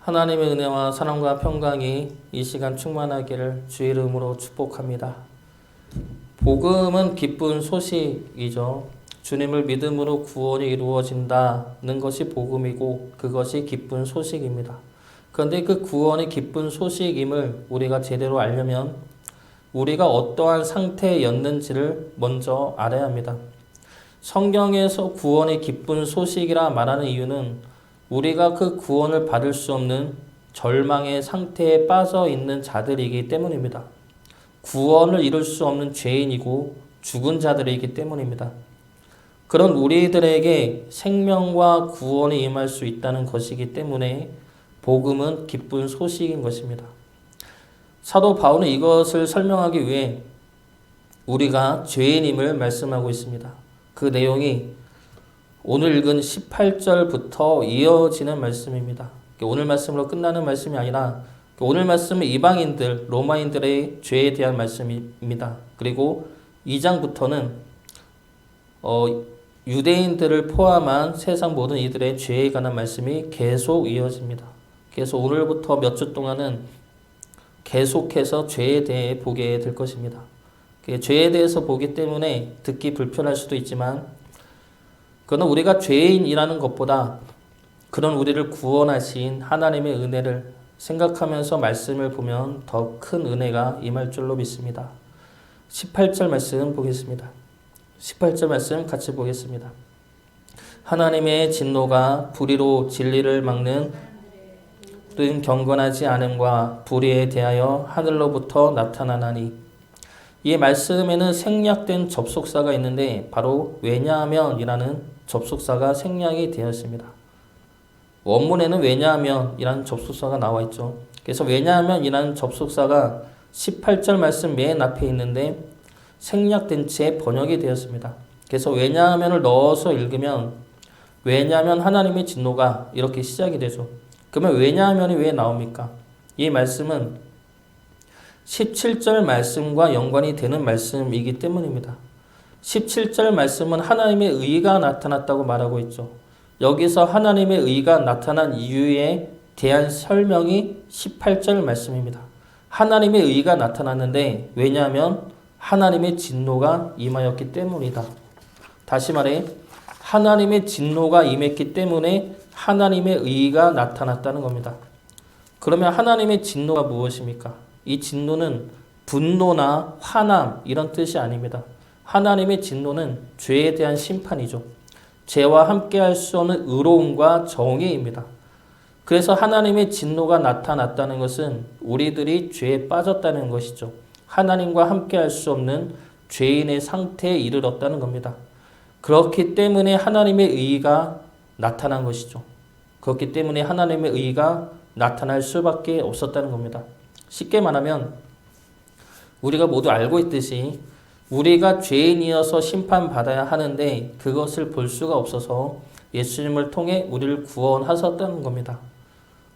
하나님의 은혜와 사랑과 평강이 이 시간 충만하기를 주의 이름으로 축복합니다. 복음은 기쁜 소식이죠. 주님을 믿음으로 구원이 이루어진다는 것이 복음이고 그것이 기쁜 소식입니다. 그런데 그 구원이 기쁜 소식임을 우리가 제대로 알려면 우리가 어떠한 상태였는지를 먼저 알아야 합니다. 성경에서 구원의 기쁜 소식이라 말하는 이유는 우리가 그 구원을 받을 수 없는 절망의 상태에 빠져 있는 자들이기 때문입니다. 구원을 이룰 수 없는 죄인이고 죽은 자들이기 때문입니다. 그런 우리들에게 생명과 구원이 임할 수 있다는 것이기 때문에 복음은 기쁜 소식인 것입니다. 사도 바울은 이것을 설명하기 위해 우리가 죄인임을 말씀하고 있습니다. 그 내용이 오늘 읽은 18절부터 이어지는 말씀입니다. 오늘 말씀으로 끝나는 말씀이 아니라 오늘 말씀은 이방인들, 로마인들의 죄에 대한 말씀입니다. 그리고 2장부터는 유대인들을 포함한 세상 모든 이들의 죄에 관한 말씀이 계속 이어집니다. 그래서 오늘부터 몇 주 동안은 계속해서 죄에 대해 보게 될 것입니다. 죄에 대해서 보기 때문에 듣기 불편할 수도 있지만 그러나 우리가 죄인이라는 것보다 그런 우리를 구원하신 하나님의 은혜를 생각하면서 말씀을 보면 더 큰 은혜가 임할 줄로 믿습니다. 18절 말씀 보겠습니다. 18절 말씀 같이 보겠습니다. 하나님의 진노가 불의로 진리를 막는 뜬 경건하지 않음과 불의에 대하여 하늘로부터 나타나나니. 이 말씀에는 생략된 접속사가 있는데 바로 왜냐하면이라는 접속사가 생략이 되었습니다. 원문에는 왜냐하면이라는 접속사가 나와 있죠. 그래서 왜냐하면이라는 접속사가 18절 말씀 맨 앞에 있는데 생략된 채 번역이 되었습니다. 그래서 왜냐하면을 넣어서 읽으면 왜냐하면 하나님의 진노가 이렇게 시작이 되죠. 그러면 왜냐하면이 왜 나옵니까? 이 말씀은 17절 말씀과 연관이 되는 말씀이기 때문입니다. 17절 말씀은 하나님의 의가 나타났다고 말하고 있죠. 여기서 하나님의 의가 나타난 이유에 대한 설명이 18절 말씀입니다. 하나님의 의가 나타났는데 왜냐하면 하나님의 진노가 임하였기 때문이다. 다시 말해 하나님의 진노가 임했기 때문에 하나님의 의가 나타났다는 겁니다. 그러면 하나님의 진노가 무엇입니까? 이 진노는 분노나 화남 이런 뜻이 아닙니다. 하나님의 진노는 죄에 대한 심판이죠. 죄와 함께할 수 없는 의로움과 정의입니다. 그래서 하나님의 진노가 나타났다는 것은 우리들이 죄에 빠졌다는 것이죠. 하나님과 함께할 수 없는 죄인의 상태에 이르렀다는 겁니다. 그렇기 때문에 하나님의 의가 나타난 것이죠. 그렇기 때문에 하나님의 의가 나타날 수밖에 없었다는 겁니다. 쉽게 말하면 우리가 모두 알고 있듯이 우리가 죄인이어서 심판받아야 하는데 그것을 볼 수가 없어서 예수님을 통해 우리를 구원하셨다는 겁니다.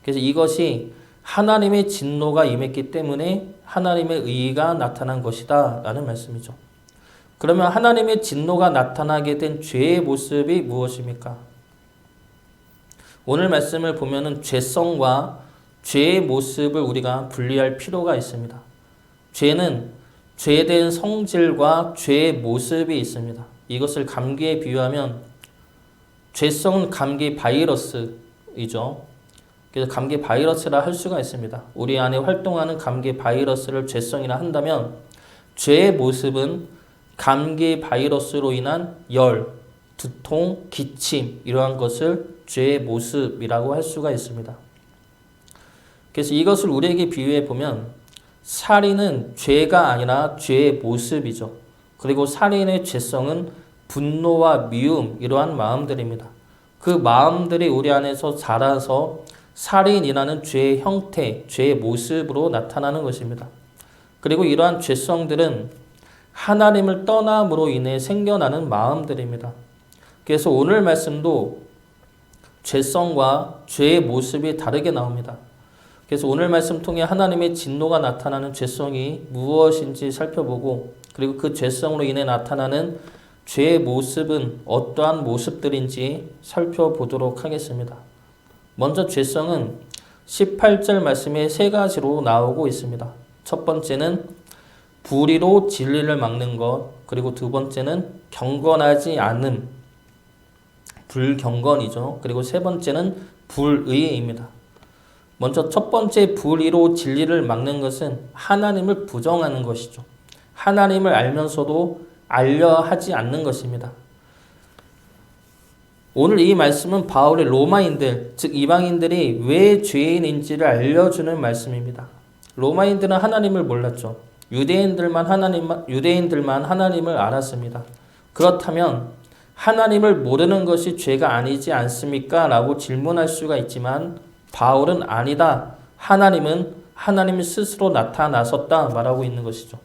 그래서 이것이 하나님의 진노가 임했기 때문에 하나님의 의가 나타난 것이다 라는 말씀이죠. 그러면 하나님의 진노가 나타나게 된 죄의 모습이 무엇입니까? 오늘 말씀을 보면은 죄성과 죄의 모습을 우리가 분리할 필요가 있습니다. 죄는 죄에 대한 성질과 죄의 모습이 있습니다. 이것을 감기에 비유하면 죄성은 감기 바이러스이죠. 그래서 감기 바이러스라 할 수가 있습니다. 우리 안에 활동하는 감기 바이러스를 죄성이라 한다면 죄의 모습은 감기 바이러스로 인한 열, 두통, 기침 이러한 것을 죄의 모습이라고 할 수가 있습니다. 그래서 이것을 우리에게 비유해 보면 살인은 죄가 아니라 죄의 모습이죠. 그리고 살인의 죄성은 분노와 미움 이러한 마음들입니다. 그 마음들이 우리 안에서 자라서 살인이라는 죄의 형태, 죄의 모습으로 나타나는 것입니다. 그리고 이러한 죄성들은 하나님을 떠남으로 인해 생겨나는 마음들입니다. 그래서 오늘 말씀도 죄성과 죄의 모습이 다르게 나옵니다. 그래서 오늘 말씀 통해 하나님의 진노가 나타나는 죄성이 무엇인지 살펴보고 그리고 그 죄성으로 인해 나타나는 죄의 모습은 어떠한 모습들인지 살펴보도록 하겠습니다. 먼저 죄성은 18절 말씀에 세 가지로 나오고 있습니다. 첫 번째는 불의로 진리를 막는 것, 그리고 두 번째는 경건하지 않음, 불경건이죠. 그리고 세 번째는 불의입니다. 먼저 첫 번째 불의로 진리를 막는 것은 하나님을 부정하는 것이죠. 하나님을 알면서도 알려 하지 않는 것입니다. 오늘 이 말씀은 바울의 로마인들, 즉 이방인들이 왜 죄인인지를 알려주는 말씀입니다. 로마인들은 하나님을 몰랐죠. 유대인들만 하나님을 알았습니다. 그렇다면 하나님을 모르는 것이 죄가 아니지 않습니까? 라고 질문할 수가 있지만 바울은 아니다. 하나님은 하나님 스스로 나타나셨다 말하고 있는 것이죠.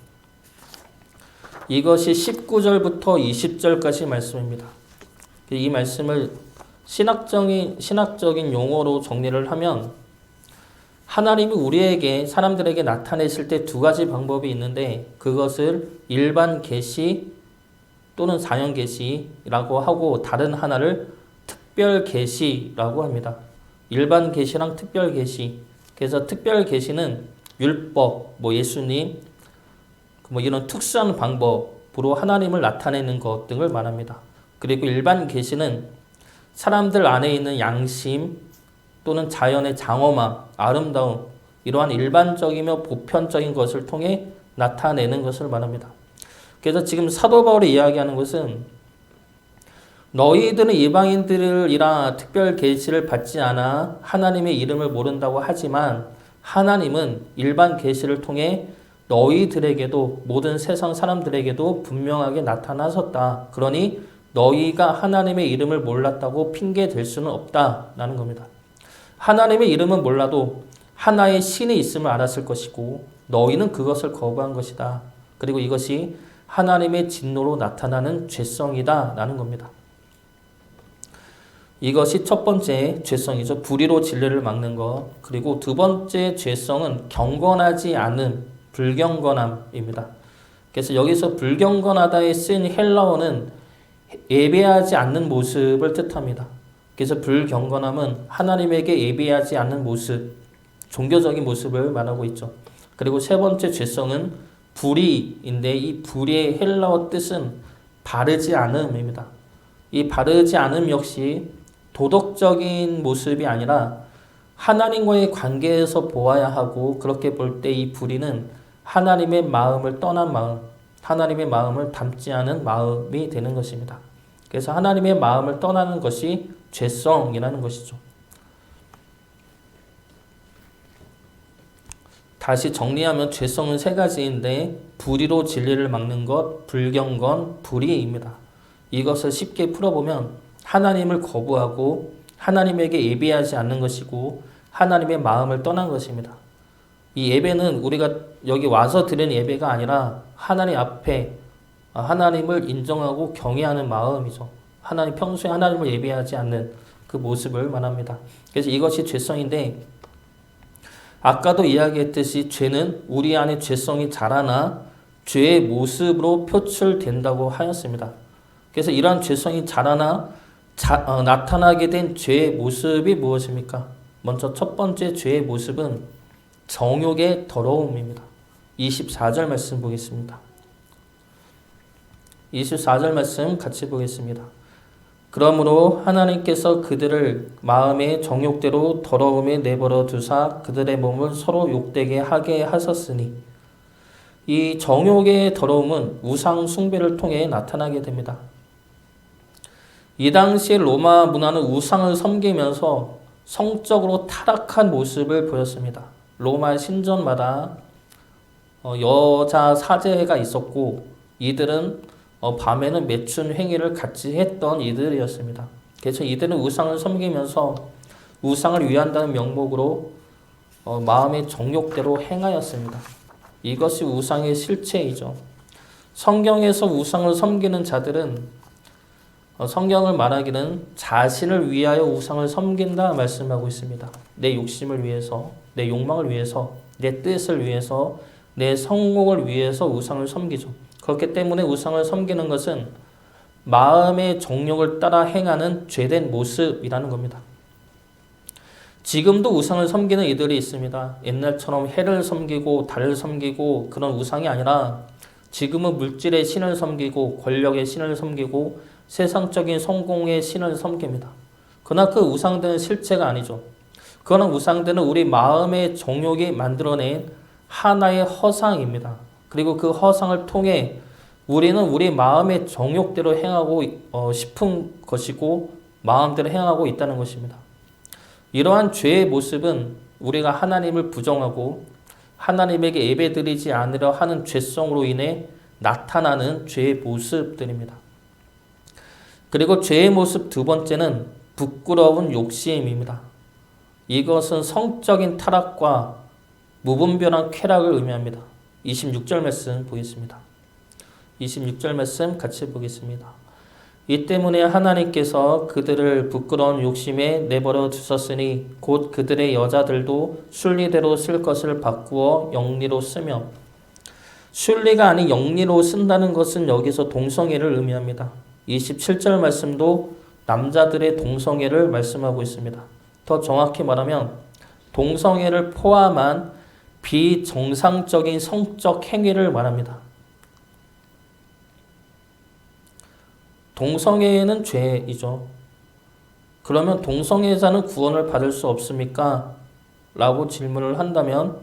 이것이 19절부터 20절까지 말씀입니다. 이 말씀을 신학적인 용어로 정리를 하면 하나님이 우리에게 사람들에게 나타내실 때 두 가지 방법이 있는데 그것을 일반 계시 또는 사형 계시라고 하고 다른 하나를 특별 계시라고 합니다. 일반 계시랑 특별 계시. 그래서 특별 계시는 율법, 예수님, 이런 특수한 방법으로 하나님을 나타내는 것 등을 말합니다. 그리고 일반 계시는 사람들 안에 있는 양심 또는 자연의 장엄함, 아름다움, 이러한 일반적이며 보편적인 것을 통해 나타내는 것을 말합니다. 그래서 지금 사도 바울이 이야기하는 것은 너희들은 이방인들이라 특별 계시를 받지 않아 하나님의 이름을 모른다고 하지만 하나님은 일반 계시를 통해 너희들에게도 모든 세상 사람들에게도 분명하게 나타나셨다. 그러니 너희가 하나님의 이름을 몰랐다고 핑계 댈 수는 없다라는 겁니다. 하나님의 이름은 몰라도 하나의 신이 있음을 알았을 것이고 너희는 그것을 거부한 것이다. 그리고 이것이 하나님의 진노로 나타나는 죄성이다 라는 겁니다. 이것이 첫 번째 죄성이죠. 불의로 진리를 막는 것. 그리고 두 번째 죄성은 경건하지 않은 불경건함입니다. 그래서 여기서 불경건하다에 쓴 헬라어는 예배하지 않는 모습을 뜻합니다. 그래서 불경건함은 하나님에게 예배하지 않는 모습, 종교적인 모습을 말하고 있죠. 그리고 세 번째 죄성은 불의인데 이 불의의 헬라어 뜻은 바르지 않음입니다. 이 바르지 않음 역시 도덕적인 모습이 아니라 하나님과의 관계에서 보아야 하고 그렇게 볼 때 이 불의는 하나님의 마음을 떠난 마음, 하나님의 마음을 담지 않은 마음이 되는 것입니다. 그래서 하나님의 마음을 떠나는 것이 죄성이라는 것이죠. 다시 정리하면 죄성은 세 가지인데 불의로 진리를 막는 것, 불경건, 불의입니다. 이것을 쉽게 풀어보면 하나님을 거부하고 하나님에게 예배하지 않는 것이고 하나님의 마음을 떠난 것입니다. 이 예배는 우리가 여기 와서 드리는 예배가 아니라 하나님 앞에 하나님을 인정하고 경외하는 마음이죠. 평소에 하나님을 예배하지 않는 그 모습을 말합니다. 그래서 이것이 죄성인데 아까도 이야기했듯이 죄는 우리 안에 죄성이 자라나 죄의 모습으로 표출된다고 하였습니다. 그래서 이러한 죄성이 자라나 나타나게 된 죄의 모습이 무엇입니까? 먼저 첫 번째 죄의 모습은 정욕의 더러움입니다. 24절 말씀 보겠습니다. 24절 말씀 같이 보겠습니다. 그러므로 하나님께서 그들을 마음의 정욕대로 더러움에 내버려 두사 그들의 몸을 서로 욕되게 하게 하셨으니 이 정욕의 더러움은 우상 숭배를 통해 나타나게 됩니다. 이 당시의 로마 문화는 우상을 섬기면서 성적으로 타락한 모습을 보였습니다. 로마 신전마다 여자 사제가 있었고 이들은 밤에는 매춘 행위를 같이 했던 이들이었습니다. 그래서 이들은 우상을 섬기면서 우상을 위한다는 명목으로 마음의 정욕대로 행하였습니다. 이것이 우상의 실체이죠. 성경에서 우상을 섬기는 자들은 성경을 말하기는 자신을 위하여 우상을 섬긴다 말씀하고 있습니다. 내 욕심을 위해서, 내 욕망을 위해서, 내 뜻을 위해서, 내 성공을 위해서 우상을 섬기죠. 그렇기 때문에 우상을 섬기는 것은 마음의 정욕을 따라 행하는 죄된 모습이라는 겁니다. 지금도 우상을 섬기는 이들이 있습니다. 옛날처럼 해를 섬기고 달을 섬기고 그런 우상이 아니라 지금은 물질의 신을 섬기고 권력의 신을 섬기고 세상적인 성공의 신을 섬깁니다. 그러나 그 우상들은 실체가 아니죠. 그런 우상들은 우리 마음의 정욕이 만들어낸 하나의 허상입니다. 그리고 그 허상을 통해 우리는 우리 마음의 정욕대로 행하고 싶은 것이고 마음대로 행하고 있다는 것입니다. 이러한 죄의 모습은 우리가 하나님을 부정하고 하나님에게 예배드리지 않으려 하는 죄성으로 인해 나타나는 죄의 모습들입니다. 그리고 죄의 모습 두 번째는 부끄러운 욕심입니다. 이것은 성적인 타락과 무분별한 쾌락을 의미합니다. 26절 말씀 보겠습니다. 26절 말씀 같이 보겠습니다. 이 때문에 하나님께서 그들을 부끄러운 욕심에 내버려 두셨으니 곧 그들의 여자들도 순리대로 쓸 것을 바꾸어 영리로 쓰며, 순리가 아닌 영리로 쓴다는 것은 여기서 동성애를 의미합니다. 27절 말씀도 남자들의 동성애를 말씀하고 있습니다. 더 정확히 말하면 동성애를 포함한 비정상적인 성적 행위를 말합니다. 동성애는 죄이죠. 그러면 동성애자는 구원을 받을 수 없습니까? 라고 질문을 한다면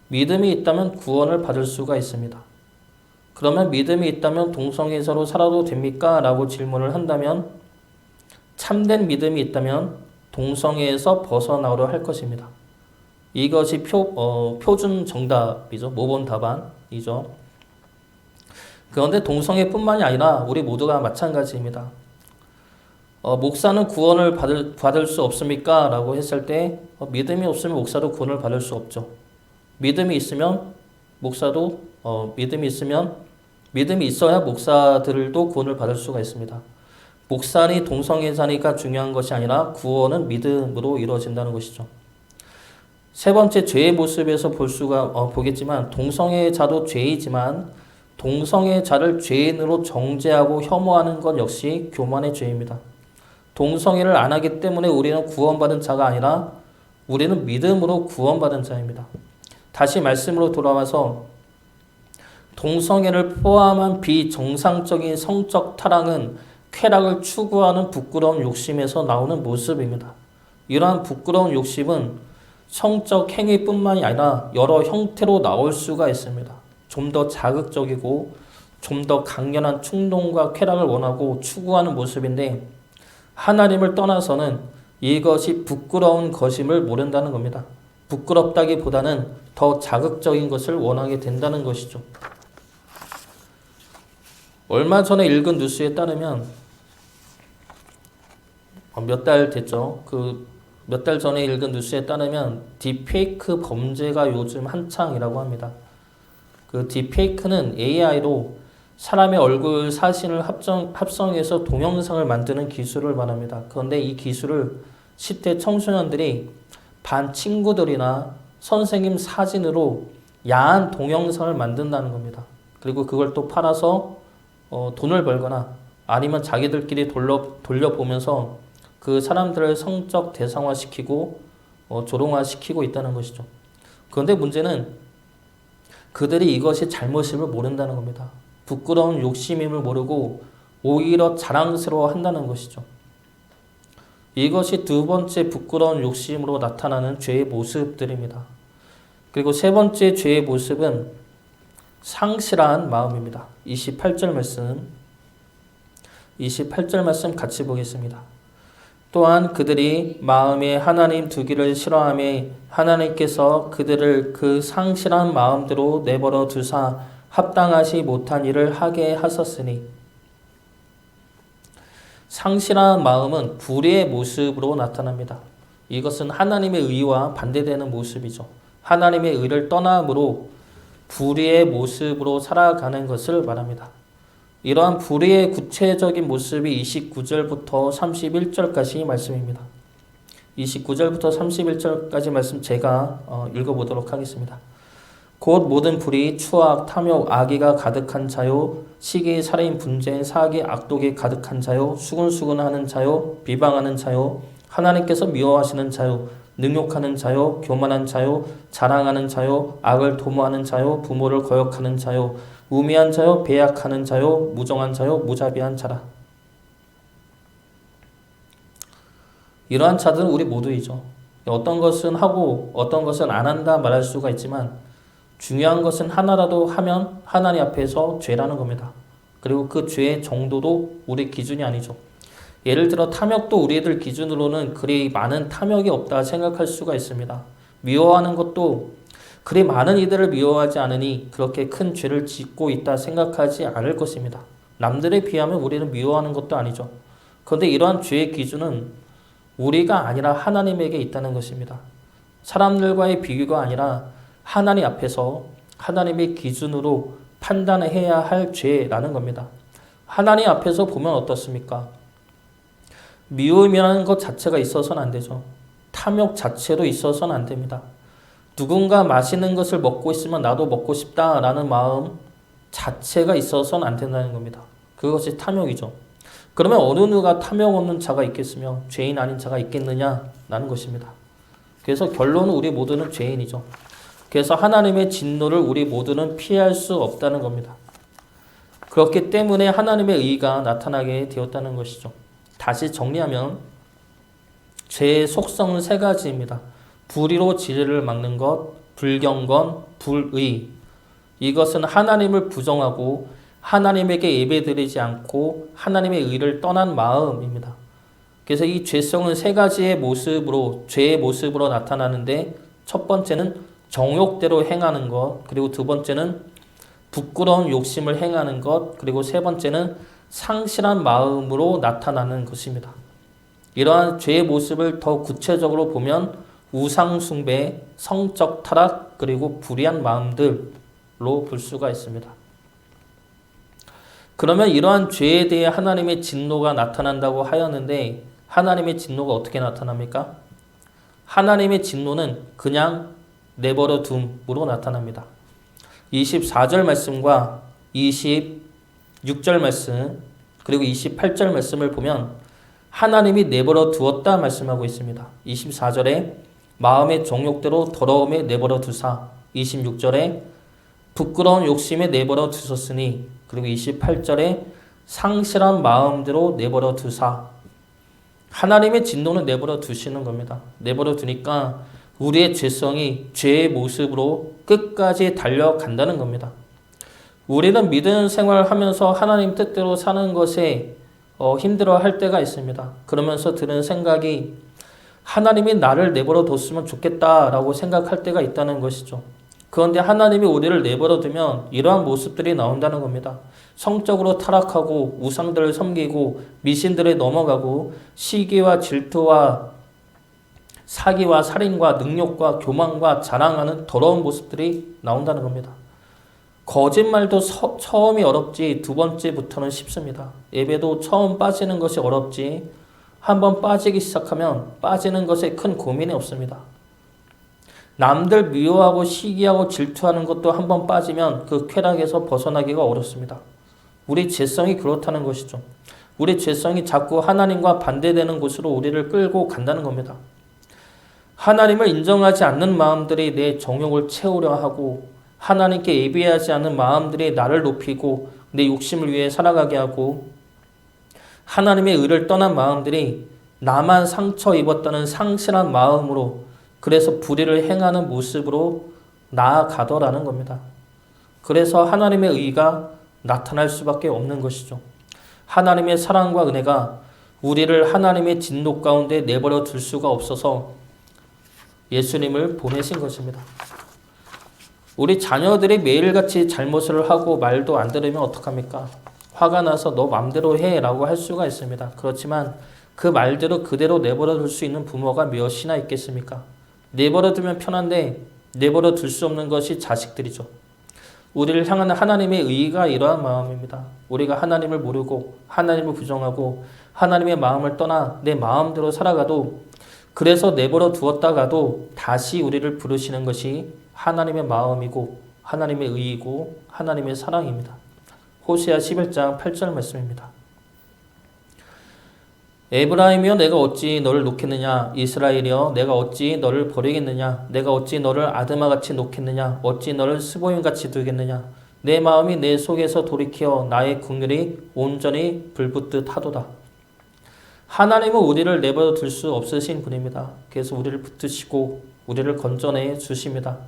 믿음이 있다면 구원을 받을 수가 있습니다. 그러면 믿음이 있다면 동성애자로 살아도 됩니까? 라고 질문을 한다면 참된 믿음이 있다면 동성애에서 벗어나오려 할 것입니다. 이것이 표준 정답이죠. 모범 답안이죠. 그런데 동성애뿐만이 아니라 우리 모두가 마찬가지입니다. 목사는 구원을 받을 수 없습니까? 라고 했을 때 믿음이 없으면 목사도 구원을 받을 수 없죠. 믿음이 있으면 목사도 믿음이 있어야 목사들도 구원을 받을 수가 있습니다. 목사니 동성애자니까 중요한 것이 아니라 구원은 믿음으로 이루어진다는 것이죠. 세 번째 죄의 모습에서 보겠지만 동성애자도 죄이지만 동성애자를 죄인으로 정죄하고 혐오하는 것 역시 교만의 죄입니다. 동성애를 안 하기 때문에 우리는 구원받은 자가 아니라 우리는 믿음으로 구원받은 자입니다. 다시 말씀으로 돌아와서 동성애를 포함한 비정상적인 성적 타락은 쾌락을 추구하는 부끄러운 욕심에서 나오는 모습입니다. 이러한 부끄러운 욕심은 성적 행위뿐만이 아니라 여러 형태로 나올 수가 있습니다. 좀 더 자극적이고 좀 더 강렬한 충동과 쾌락을 원하고 추구하는 모습인데 하나님을 떠나서는 이것이 부끄러운 것임을 모른다는 겁니다. 부끄럽다기보다는 더 자극적인 것을 원하게 된다는 것이죠. 얼마 전에 읽은 뉴스에 따르면 몇 달 됐죠. 몇 달 전에 읽은 뉴스에 따르면 딥페이크 범죄가 요즘 한창이라고 합니다. 그 딥페이크는 AI로 사람의 얼굴 사진을 합성해서 동영상을 만드는 기술을 말합니다. 그런데 이 기술을 10대 청소년들이 반 친구들이나 선생님 사진으로 야한 동영상을 만든다는 겁니다. 그리고 그걸 또 팔아서 돈을 벌거나 아니면 자기들끼리 돌려보면서 그 사람들을 성적 대상화시키고 조롱화시키고 있다는 것이죠. 그런데 문제는 그들이 이것이 잘못임을 모른다는 겁니다. 부끄러운 욕심임을 모르고 오히려 자랑스러워 한다는 것이죠. 이것이 두 번째 부끄러운 욕심으로 나타나는 죄의 모습들입니다. 그리고 세 번째 죄의 모습은 상실한 마음입니다. 28절 말씀 같이 보겠습니다. 또한 그들이 마음에 하나님 두기를 싫어하며 하나님께서 그들을 그 상실한 마음대로 내버려 두사 합당하지 못한 일을 하게 하셨으니, 상실한 마음은 불의의 모습으로 나타납니다. 이것은 하나님의 의와 반대되는 모습이죠. 하나님의 의를 떠남으로 불의의 모습으로 살아가는 것을 말합니다. 이러한 불의의 구체적인 모습이 29절부터 31절까지 말씀입니다. 29절부터 31절까지 말씀 제가 읽어보도록 하겠습니다. 곧 모든 불의, 추악, 탐욕, 악의가 가득한 자요, 시기, 살인, 분쟁, 사기, 악독이 가득한 자요, 수근수근하는 자요, 비방하는 자요, 하나님께서 미워하시는 자요, 능욕하는 자요, 교만한 자요, 자랑하는 자요, 악을 도모하는 자요, 부모를 거역하는 자요, 우매한 자요, 배약하는 자요, 무정한 자요, 무자비한 자라. 이러한 자들은 우리 모두이죠. 어떤 것은 하고 어떤 것은 안 한다 말할 수가 있지만 중요한 것은 하나라도 하면 하나님 앞에서 죄라는 겁니다. 그리고 그 죄의 정도도 우리 기준이 아니죠. 예를 들어 탐욕도 우리들 기준으로는 그리 많은 탐욕이 없다 생각할 수가 있습니다. 미워하는 것도 그리 많은 이들을 미워하지 않으니 그렇게 큰 죄를 짓고 있다 생각하지 않을 것입니다. 남들에 비하면 우리는 미워하는 것도 아니죠. 그런데 이러한 죄의 기준은 우리가 아니라 하나님에게 있다는 것입니다. 사람들과의 비교가 아니라 하나님 앞에서 하나님의 기준으로 판단해야 할 죄라는 겁니다. 하나님 앞에서 보면 어떻습니까? 미움이라는 것 자체가 있어서는 안 되죠. 탐욕 자체도 있어서는 안 됩니다. 누군가 맛있는 것을 먹고 있으면 나도 먹고 싶다라는 마음 자체가 있어서는 안 된다는 겁니다. 그것이 탐욕이죠. 그러면 어느 누가 탐욕 없는 자가 있겠으며 죄인 아닌 자가 있겠느냐라는 것입니다. 그래서 결론은 우리 모두는 죄인이죠. 그래서 하나님의 진노를 우리 모두는 피할 수 없다는 겁니다. 그렇기 때문에 하나님의 의가 나타나게 되었다는 것이죠. 다시 정리하면 죄의 속성은 세 가지입니다. 불의로 진리를 막는 것, 불경건, 불의. 이것은 하나님을 부정하고 하나님에게 예배드리지 않고 하나님의 의를 떠난 마음입니다. 그래서 이 죄성은 세 가지의 모습으로 죄의 모습으로 나타나는데 첫 번째는 정욕대로 행하는 것, 그리고 두 번째는 부끄러운 욕심을 행하는 것, 그리고 세 번째는 상실한 마음으로 나타나는 것입니다. 이러한 죄의 모습을 더 구체적으로 보면 우상숭배, 성적 타락, 그리고 불의한 마음들로 볼 수가 있습니다. 그러면 이러한 죄에 대해 하나님의 진노가 나타난다고 하였는데 하나님의 진노가 어떻게 나타납니까? 하나님의 진노는 그냥 내버려 둠으로 나타납니다. 24절 말씀과 26절 말씀 그리고 28절 말씀을 보면 하나님이 내버려 두었다 말씀하고 있습니다. 24절에 마음의 정욕대로 더러움에 내버려 두사, 26절에 부끄러운 욕심에 내버려 두셨으니, 그리고 28절에 상실한 마음대로 내버려 두사. 하나님의 진노는 내버려 두시는 겁니다. 내버려 두니까 우리의 죄성이 죄의 모습으로 끝까지 달려간다는 겁니다. 우리는 믿음 생활하면서 하나님 뜻대로 사는 것에 힘들어할 때가 있습니다. 그러면서 드는 생각이 하나님이 나를 내버려 뒀으면 좋겠다라고 생각할 때가 있다는 것이죠. 그런데 하나님이 우리를 내버려 두면 이러한 모습들이 나온다는 겁니다. 성적으로 타락하고 우상들을 섬기고 미신들에 넘어가고 시기와 질투와 사기와 살인과 능욕과 교만과 자랑하는 더러운 모습들이 나온다는 겁니다. 거짓말도 처음이 어렵지 두 번째부터는 쉽습니다. 예배도 처음 빠지는 것이 어렵지 한번 빠지기 시작하면 빠지는 것에 큰 고민이 없습니다. 남들 미워하고 시기하고 질투하는 것도 한번 빠지면 그 쾌락에서 벗어나기가 어렵습니다. 우리 죄성이 그렇다는 것이죠. 우리 죄성이 자꾸 하나님과 반대되는 곳으로 우리를 끌고 간다는 겁니다. 하나님을 인정하지 않는 마음들이 내 정욕을 채우려 하고 하나님께 예배하지 않는 마음들이 나를 높이고 내 욕심을 위해 살아가게 하고 하나님의 의를 떠난 마음들이 나만 상처 입었다는 상실한 마음으로 그래서 불의를 행하는 모습으로 나아가더라는 겁니다. 그래서 하나님의 의가 나타날 수밖에 없는 것이죠. 하나님의 사랑과 은혜가 우리를 하나님의 진노 가운데 내버려 둘 수가 없어서 예수님을 보내신 것입니다. 우리 자녀들이 매일같이 잘못을 하고 말도 안 들으면 어떡합니까? 화가 나서 너 맘대로 해 라고 할 수가 있습니다. 그렇지만 그 말대로 그대로 내버려 둘 수 있는 부모가 몇이나 있겠습니까? 내버려 두면 편한데 내버려 둘 수 없는 것이 자식들이죠. 우리를 향하는 하나님의 의의가 이러한 마음입니다. 우리가 하나님을 모르고 하나님을 부정하고 하나님의 마음을 떠나 내 마음대로 살아가도 그래서 내버려 두었다가도 다시 우리를 부르시는 것이 하나님의 마음이고 하나님의 의의고 하나님의 사랑입니다. 호세아 11장 8절 말씀입니다. 에브라임이여 내가 어찌 너를 놓겠느냐 이스라엘이여 내가 어찌 너를 버리겠느냐 내가 어찌 너를 아드마같이 놓겠느냐 어찌 너를 스보임같이 두겠느냐 내 마음이 내 속에서 돌이켜 나의 국률이 온전히 불붙듯 하도다. 하나님은 우리를 내버려 둘 수 없으신 분입니다. 그래서 우리를 붙드시고 우리를 건져내 주십니다.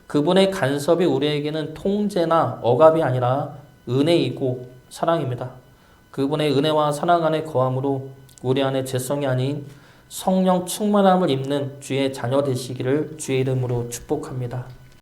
그분의 간섭이 우리에게는 통제나 억압이 아니라 은혜이고 사랑입니다. 그분의 은혜와 사랑 안에 거함으로 우리 안에 죄성이 아닌 성령 충만함을 입는 주의 자녀 되시기를 주의 이름으로 축복합니다.